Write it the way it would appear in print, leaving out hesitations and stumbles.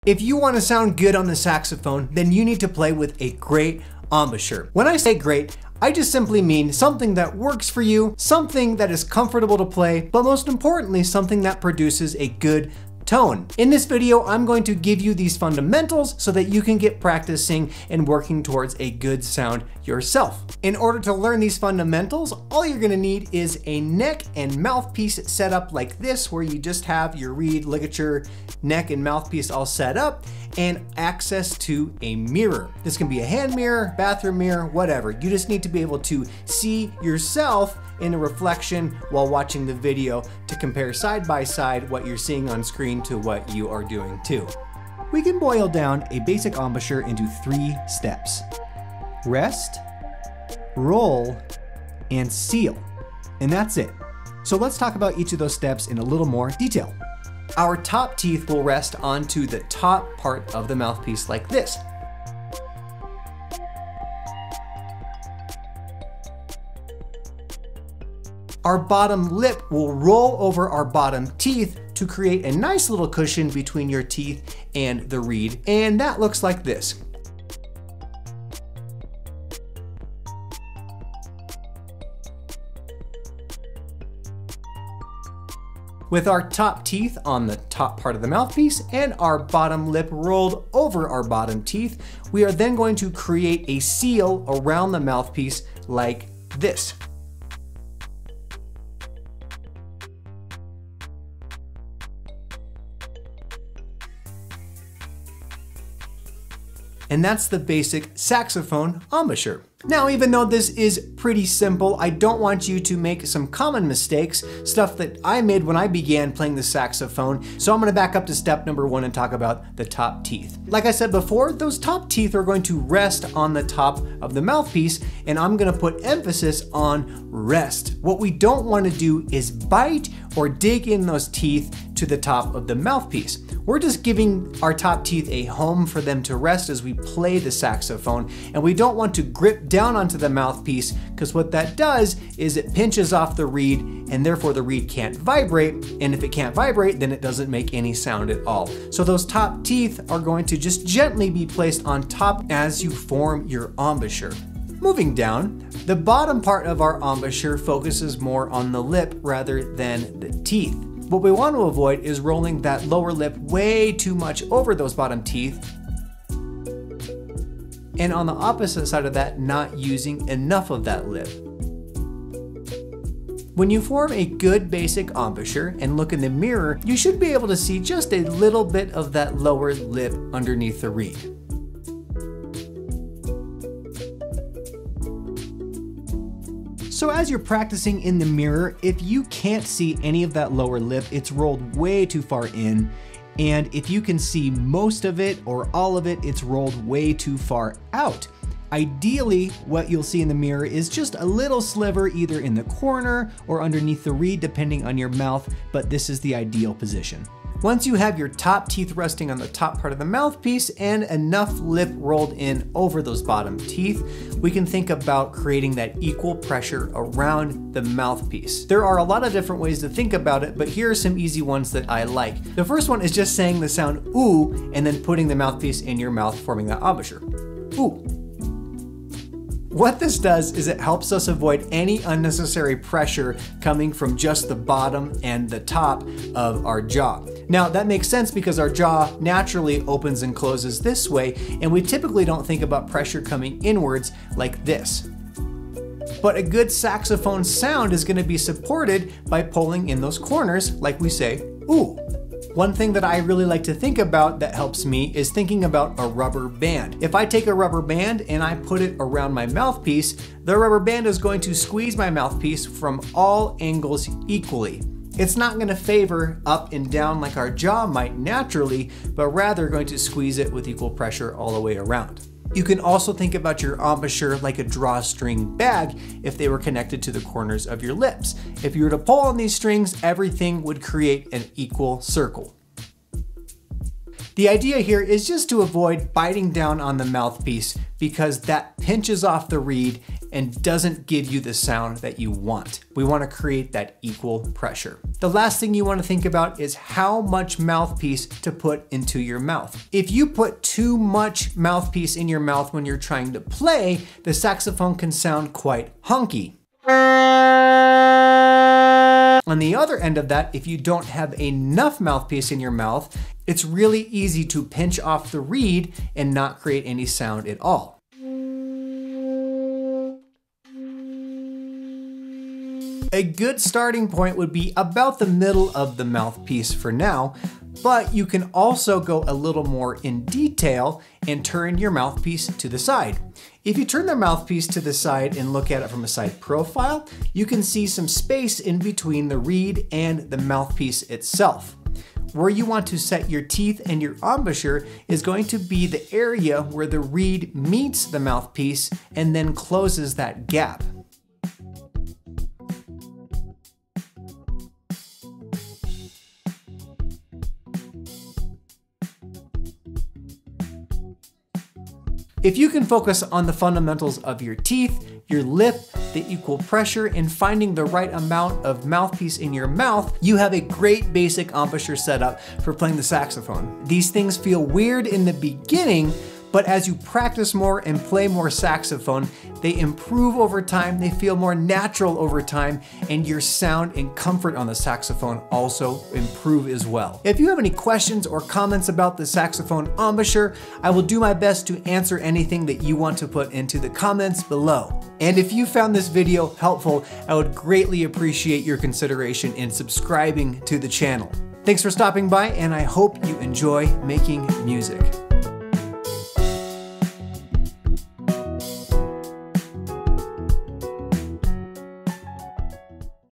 If you want to sound good on the saxophone, then you need to play with a great embouchure. When I say great, I just simply mean something that works for you, something that is comfortable to play, but most importantly, something that produces a good tone. In this video, I'm going to give you these fundamentals so that you can get practicing and working towards a good sound yourself. In order to learn these fundamentals, all you're gonna need is a neck and mouthpiece set up like this, where you just have your reed, ligature, neck, and mouthpiece all set up, and access to a mirror. This can be a hand mirror, bathroom mirror, whatever. You just need to be able to see yourself in a reflection while watching the video to compare side by side what you're seeing on screen to what you are doing too. We can boil down a basic embouchure into 3 steps: rest, roll, and seal. And that's it. So let's talk about each of those steps in a little more detail. Our top teeth will rest onto the top part of the mouthpiece like this. Our bottom lip will roll over our bottom teeth to create a nice little cushion between your teeth and the reed, and that looks like this. With our top teeth on the top part of the mouthpiece and our bottom lip rolled over our bottom teeth, we are then going to create a seal around the mouthpiece like this. And that's the basic saxophone embouchure. Now, even though this is pretty simple, I don't want you to make some common mistakes, stuff that I made when I began playing the saxophone. So I'm gonna back up to step number 1 and talk about the top teeth. Like I said before, those top teeth are going to rest on the top of the mouthpiece, and I'm gonna put emphasis on rest. What we don't wanna do is bite or dig in those teeth to the top of the mouthpiece. We're just giving our top teeth a home for them to rest as we play the saxophone, and we don't want to grip down onto the mouthpiece, because what that does is it pinches off the reed, and therefore the reed can't vibrate, and if it can't vibrate, then it doesn't make any sound at all. So those top teeth are going to just gently be placed on top as you form your embouchure. Moving down, the bottom part of our embouchure focuses more on the lip rather than the teeth. What we want to avoid is rolling that lower lip way too much over those bottom teeth, and on the opposite side of that, not using enough of that lip. When you form a good basic embouchure and look in the mirror, you should be able to see just a little bit of that lower lip underneath the reed. So as you're practicing in the mirror, if you can't see any of that lower lip, it's rolled way too far in. And if you can see most of it or all of it, it's rolled way too far out. Ideally, what you'll see in the mirror is just a little sliver either in the corner or underneath the reed, depending on your mouth, but this is the ideal position. Once you have your top teeth resting on the top part of the mouthpiece and enough lip rolled in over those bottom teeth, we can think about creating that equal pressure around the mouthpiece. There are a lot of different ways to think about it, but here are some easy ones that I like. The first one is just saying the sound ooh and then putting the mouthpiece in your mouth, forming that embouchure. Ooh. What this does is it helps us avoid any unnecessary pressure coming from just the bottom and the top of our jaw. Now that makes sense because our jaw naturally opens and closes this way, and we typically don't think about pressure coming inwards like this. But a good saxophone sound is going to be supported by pulling in those corners like we say, ooh. One thing that I really like to think about that helps me is thinking about a rubber band. If I take a rubber band and I put it around my mouthpiece, the rubber band is going to squeeze my mouthpiece from all angles equally. It's not going to favor up and down like our jaw might naturally, but rather going to squeeze it with equal pressure all the way around. You can also think about your embouchure like a drawstring bag if they were connected to the corners of your lips. If you were to pull on these strings, everything would create an equal circle. The idea here is just to avoid biting down on the mouthpiece because that pinches off the reed and doesn't give you the sound that you want. We want to create that equal pressure. The last thing you want to think about is how much mouthpiece to put into your mouth. If you put too much mouthpiece in your mouth when you're trying to play, the saxophone can sound quite honky. On the other end of that, if you don't have enough mouthpiece in your mouth, it's really easy to pinch off the reed and not create any sound at all. A good starting point would be about the middle of the mouthpiece for now, but you can also go a little more in detail and turn your mouthpiece to the side. If you turn the mouthpiece to the side and look at it from a side profile, you can see some space in between the reed and the mouthpiece itself. Where you want to set your teeth and your embouchure is going to be the area where the reed meets the mouthpiece and then closes that gap. If you can focus on the fundamentals of your teeth, your lip, the equal pressure, and finding the right amount of mouthpiece in your mouth, you have a great basic embouchure setup for playing the saxophone. These things feel weird in the beginning, but as you practice more and play more saxophone, they improve over time, they feel more natural over time, and your sound and comfort on the saxophone also improve as well. If you have any questions or comments about the saxophone embouchure, I will do my best to answer anything that you want to put into the comments below. And if you found this video helpful, I would greatly appreciate your consideration in subscribing to the channel. Thanks for stopping by, and I hope you enjoy making music.